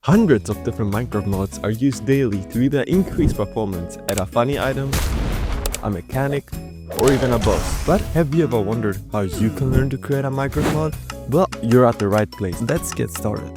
Hundreds of different Minecraft mods are used daily to either increase performance, add a funny item, a mechanic, or even a boss. But have you ever wondered how you can learn to create a Minecraft mod? Well, you're at the right place. Let's get started.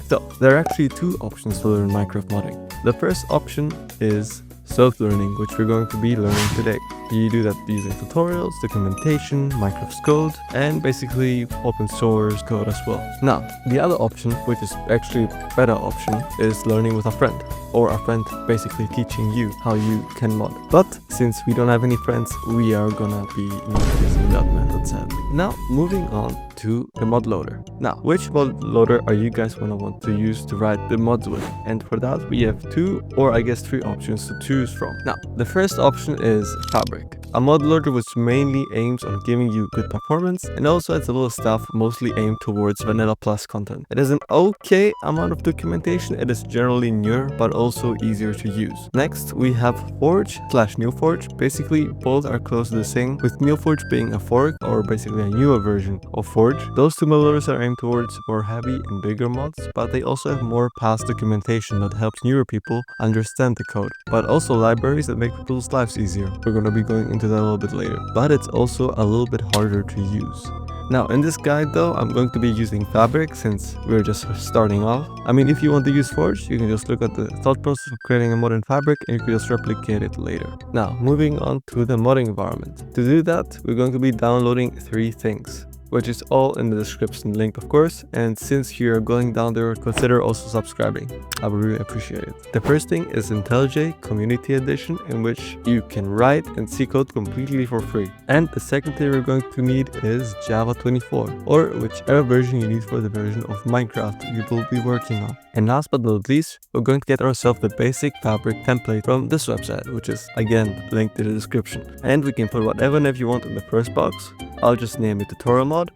So, there are actually two options to learn Minecraft modding. The first option is self-learning, which we're going to be learning today. You do that using tutorials, documentation, Minecraft's code, and basically open source code as well. Now, the other option, which is actually a better option, is learning with a friend, or a friend basically teaching you how you can mod. But since we don't have any friends, we are gonna be using that method sadly. Now, moving on to the Modloader. Now, which Modloader are you guys gonna want to use to write the mods with? And for that, we have two, or I guess three options to choose from. Now, the first option is Fabric, a Modloader which mainly aims on giving you good performance and also has a little stuff mostly aimed towards vanilla plus content. It has an okay amount of documentation. It is generally newer but also easier to use. Next, we have Forge/NewForge. Basically, both are close to the same, with NewForge being a fork or basically a newer version of Forge. Those two Modloaders are aimed towards more heavy and bigger mods, but they also have more past documentation that helps newer people understand the code, but also libraries that make people's lives easier. We're going to be going into that a little bit later, but it's also a little bit harder to use. Now, in this guide though, I'm going to be using Fabric since we're just starting off. I mean, if you want to use Forge, you can just look at the thought process of creating a mod in Fabric and you can just replicate it later. Now, moving on to the modding environment. To do that, we're going to be downloading three things, which is all in the description link, of course. And since you're going down there, consider also subscribing. I would really appreciate it. The first thing is IntelliJ Community Edition, in which you can write and see code completely for free. And the second thing we're going to need is Java 24, or whichever version you need for the version of Minecraft you will be working on. And last but not least, we're going to get ourselves the basic Fabric template from this website, which is again linked in the description. And we can put whatever name you want in the first box. I'll just name it tutorial mod.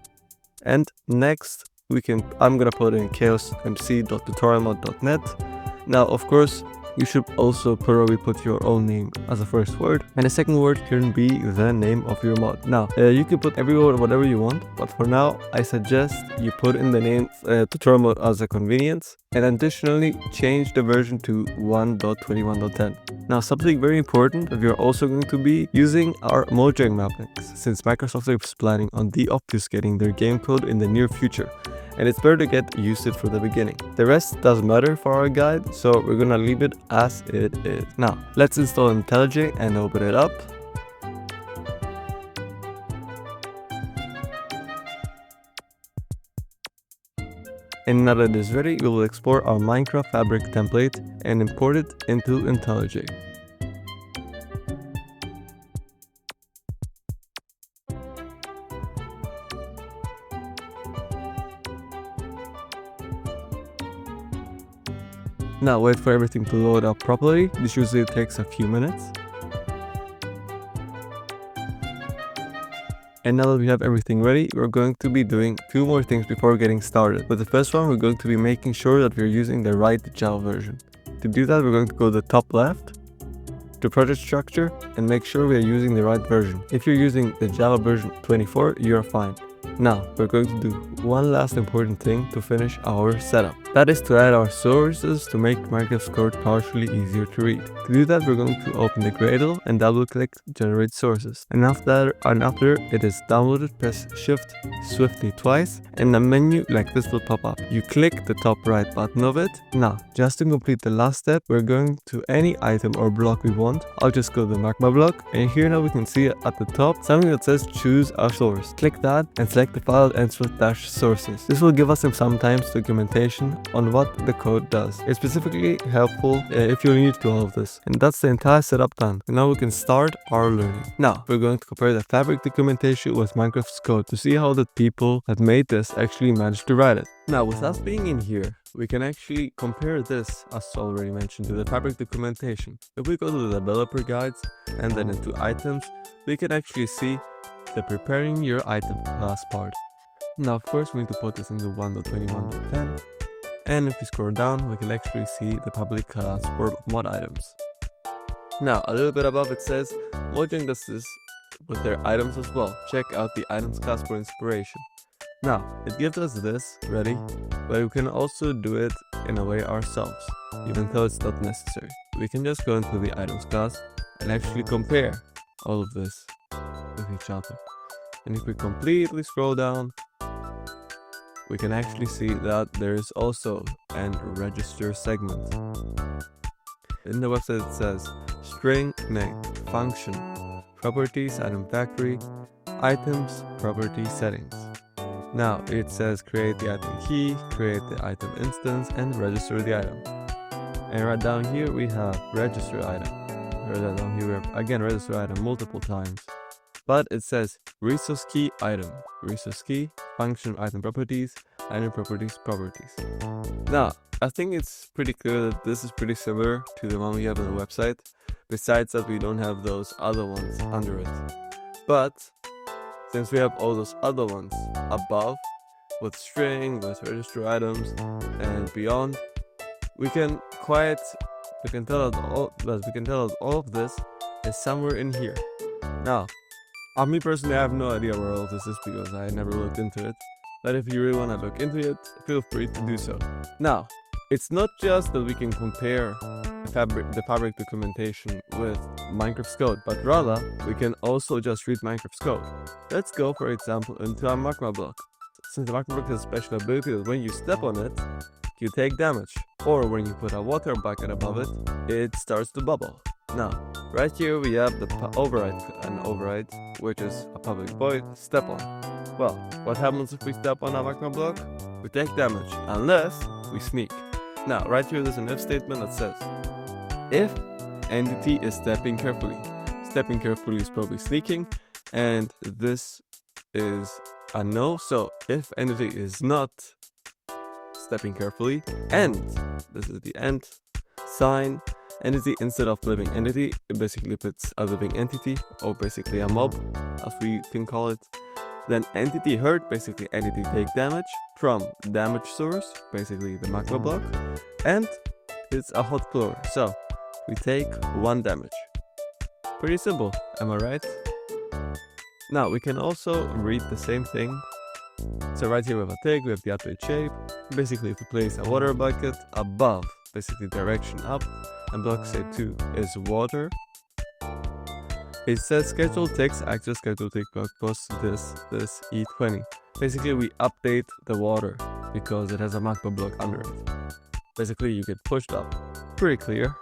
And next I'm gonna put in chaosmcc.business. Now, of course, you should also probably put your own name as a first word, and the second word can be the name of your mod. Now, you can put every word whatever you want, but for now, I suggest you put in the name tutorial mod as a convenience, and additionally change the version to 1.21.10. Now, something very important that we are also going to be using are Mojang mappings, since Microsoft is planning on deobfuscating their game code in the near future, and it's better to get used to it from the beginning. The rest doesn't matter for our guide, so we're gonna leave it as it is. Now, let's install IntelliJ and open it up. And now that it is ready, we will export our Minecraft Fabric template and import it into IntelliJ. Now wait for everything to load up properly. This usually takes a few minutes. And now that we have everything ready, we're going to be doing two more things before getting started. With the first one, we're going to be making sure that we're using the right Java version. To do that, we're going to go to the top left, to project structure, and make sure we are using the right version. If you're using the Java version 24, you're fine. Now, we're going to do one last important thing to finish our setup. That is to add our sources to make Minecraft's code partially easier to read. To do that, we're going to open the Gradle and double-click Generate Sources. And after it is downloaded, press Shift swiftly twice, and a menu like this will pop up. You click the top right button of it. Now, just to complete the last step, we're going to any item or block we want. I'll just go to the magma block, and here now we can see at the top something that says Choose a Source. Click that and select the file that ends with -sources. This will give us sometimes documentation on what the code does. It's specifically helpful if you need to do all of this. And that's the entire setup done. And now we can start our learning. Now, we're going to compare the Fabric documentation with Minecraft's code to see how the people that made this actually managed to write it. Now, with us being in here, we can actually compare this, as already mentioned, to the Fabric documentation. If we go to the developer guides and then into items, we can actually see the preparing your item class part. Now, of course, we need to put this into 1.21.10. And if we scroll down, we can actually see the public class for mod items. Now, a little bit above it says, Mojang does this with their items as well. Check out the items class for inspiration. Now, it gives us this ready, but we can also do it in a way ourselves, even though it's not necessary. We can just go into the items class and actually compare all of this with each other. And if we completely scroll down, we can actually see that there is also an register segment. In the website it says string, name, function, properties, item factory, items, property settings. Now it says create the item key, create the item instance, and register the item. And right down here we have register item. Right down here we have again register item multiple times. But it says resource key item, resource key, function item properties, item properties, properties. Now I think it's pretty clear that this is pretty similar to the one we have on the website, besides that we don't have those other ones under it. But since we have all those other ones above, with string, with register items, and beyond, we can tell that all of this is somewhere in here. Now, me personally, I have no idea where all of this is because I never looked into it. But if you really want to look into it, feel free to do so. Now, it's not just that we can compare the fabric documentation with Minecraft's code, but rather we can also just read Minecraft's code. Let's go, for example, into a magma block. Since the magma block has a special ability that when you step on it, you take damage, or when you put a water bucket above it, it starts to bubble. Now, right here we have the override, which is a public void step on. Well, what happens if we step on a magma block? We take damage, unless we sneak. Now, right here there's an if statement that says, if entity is stepping carefully. Stepping carefully is probably sneaking, and this is a no. So if entity is not stepping carefully, and this is the end sign, entity instead of living entity, it basically puts a living entity, or basically a mob, as we can call it. Then entity hurt, basically entity take damage from damage source, basically the magma block, and it's a hot floor, so we take 1 damage. Pretty simple, am I right? Now we can also read the same thing. So right here we have a tag, we have the update shape. Basically if we place a water bucket above, basically direction up, and block say 2 is water, it says schedule text access schedule take block post this E20. Basically we update the water because it has a magma block under it. Basically you get pushed up. Pretty clear.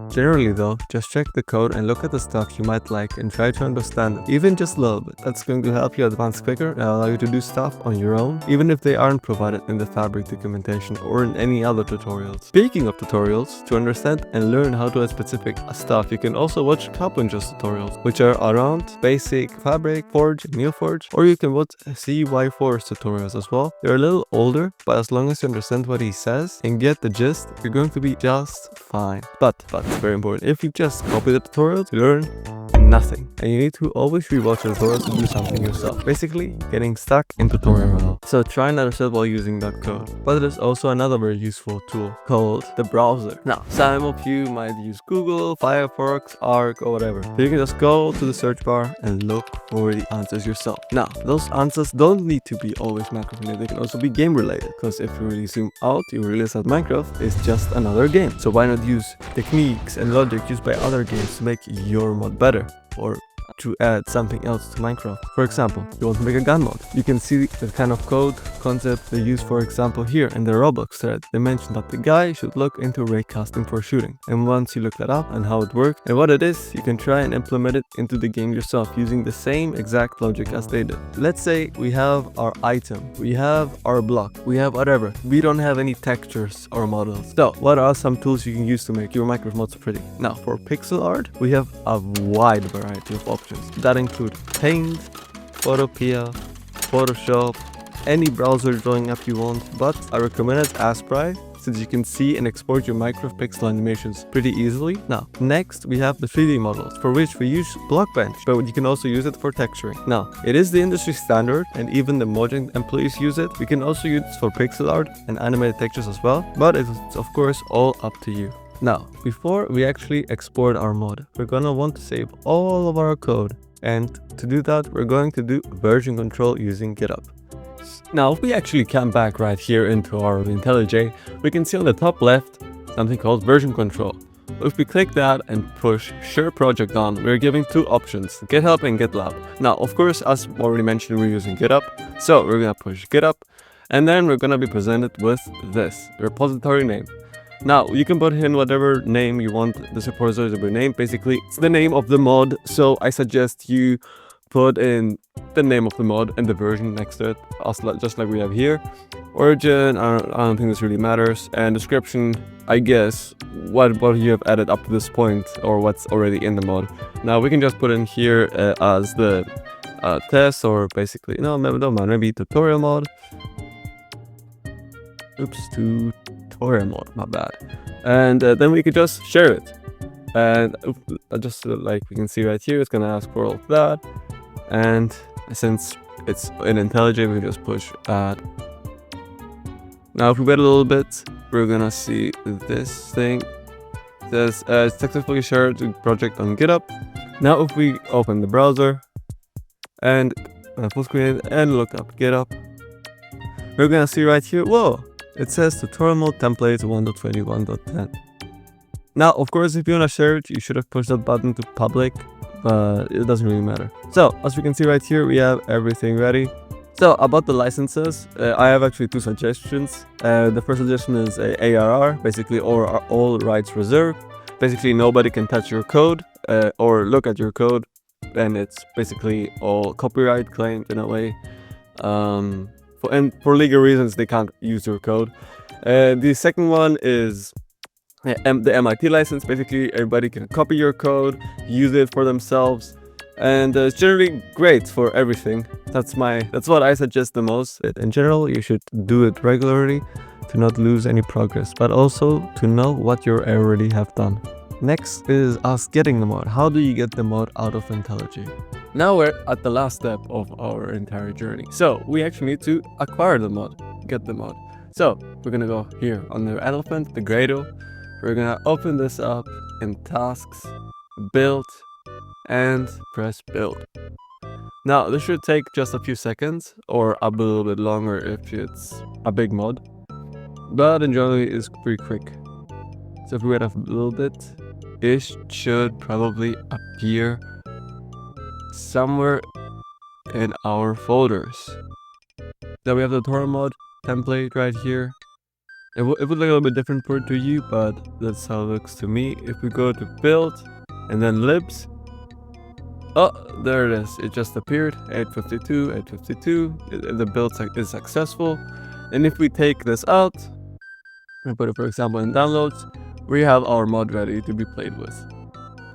Generally though, just check the code and look at the stuff you might like and try to understand it, even just a little bit. That's going to help you advance quicker and allow you to do stuff on your own, even if they aren't provided in the Fabric documentation or in any other tutorials. Speaking of tutorials, to understand and learn how to add specific stuff, you can also watch Carpenter's tutorials, which are around basic Fabric, Forge, Neoforge, or you can watch CY4's tutorials as well. They're a little older, but as long as you understand what he says and get the gist, you're going to be just fine. But it's very important. If you just copy the tutorials, you learn nothing. And you need to always rewatch the tutorials to do something yourself. Basically, getting stuck in tutorial hell. So try and understand while using that code. But there's also another very useful tool called the browser. Now, some of you might use Google, Firefox, Arc, or whatever. So you can just go to the search bar and look for the answers yourself. Now, those answers don't need to be always Minecraft related. They can also be game related. Because if you really zoom out, you realize that Minecraft is just another game. So why not use techniques and logic used by other games to make your mod better, or to add something else to Minecraft? For example, you want to make a gun mod. You can see the kind of code concept they use, for example, here in the Roblox thread. They mentioned that the guy should look into raycasting for shooting. And once you look that up and how it works and what it is, you can try and implement it into the game yourself using the same exact logic as they did. Let's say we have our item, we have our block, we have whatever. We don't have any textures or models. So what are some tools you can use to make your Minecraft mods pretty? Now for pixel art, we have a wide variety of options that include Paint, Photopea, Photoshop, any browser drawing app you want, but I recommend Aspri since you can see and export your Minecraft pixel animations pretty easily. Now, next we have the 3D models, for which we use Blockbench, but you can also use it for texturing. Now, it is the industry standard and even the Mojang employees use it. We can also use it for pixel art and animated textures as well, but it's of course all up to you. Now, before we actually export our mod, we're gonna want to save all of our code, and to do that we're going to do version control using Github. Now, if we actually come back right here into our IntelliJ, we can see on the top left something called version control. If we click that and push share project on, we're giving two options, GitHub and GitLab. Now, of course, as already mentioned, we're using GitHub. So we're gonna push GitHub, and then we're gonna be presented with this repository name. Now, you can put in whatever name you want this repository to be named. Basically, it's the name of the mod. So I suggest you put in the name of the mod and the version next to it, just like we have here. Origin, I don't think this really matters. And description, I guess, what you have added up to this point or what's already in the mod. Now, we can just put in here as the test, or basically, no, don't mind, maybe tutorial mod. Oops, tutorial mod, my bad. And then we could just share it. And just like we can see right here, it's gonna ask for all of that. And since it's in IntelliJ, we just push add. Now, if we wait a little bit, we're gonna see this thing. It says successfully shared the project on GitHub. Now, if we open the browser and full screen and look up GitHub, we're gonna see right here, whoa, it says tutorial mode template 1.21.10. Now, of course, if you wanna share it, you should have pushed that button to public, but it doesn't really matter. So, as we can see right here, we have everything ready. So, about the licenses, I have actually two suggestions. The first suggestion is ARR, basically all rights reserved. Basically, nobody can touch your code or look at your code, and it's basically all copyright claimed in a way. And for legal reasons, they can't use your code. The second one is the MIT license. Basically, everybody can copy your code, use it for themselves, and it's generally great for everything. That's what I suggest the most. In general, you should do it regularly to not lose any progress, but also to know what you already have done. Next is us getting the mod. How do you get the mod out of IntelliJ? Now we're at the last step of our entire journey. So we actually need to acquire the mod, get the mod. So we're gonna go here on the elephant, the Gradle. We're gonna open this up in tasks, build, and press build. Now this should take just a few seconds or a little bit longer if it's a big mod, but in general it's pretty quick. So if we wait a little bit, it should probably appear somewhere in our folders. Then we have the tutorial mod template right here. It would look a little bit different to you, but that's how it looks to me. If we go to build and then libs, oh, there it is. It just appeared, 852. The build is successful. And if we take this out and put it, for example, in downloads, we have our mod ready to be played with.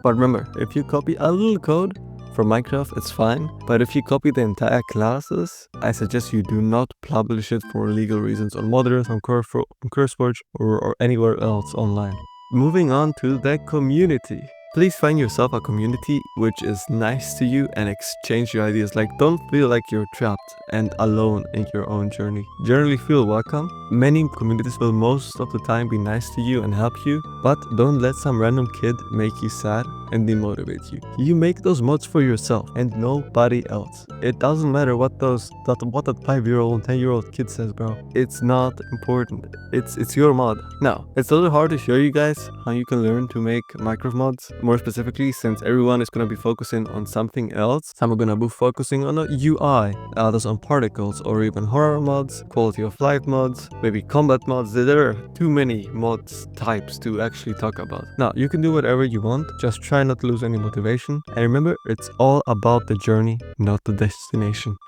But remember, if you copy a little code from Minecraft, it's fine. But if you copy the entire classes, I suggest you do not publish it for legal reasons on Modloader, on CurseForge, or anywhere else online. Moving on to the community. Please find yourself a community which is nice to you and exchange your ideas. Like, don't feel like you're trapped and alone in your own journey. Generally feel welcome. Many communities will most of the time be nice to you and help you, but don't let some random kid make you sad and demotivate you. You make those mods for yourself and nobody else. It doesn't matter what that 5-year-old, 10-year-old kid says, bro. It's not important. It's your mod. Now, it's a little hard to show you guys how you can learn to make Minecraft mods. More specifically, since everyone is going to be focusing on something else. Some are going to be focusing on a UI, others on particles, or even horror mods, quality of life mods, maybe combat mods. There are too many mods types to actually talk about. Now, you can do whatever you want, just try not to lose any motivation. And remember, it's all about the journey, not the destination.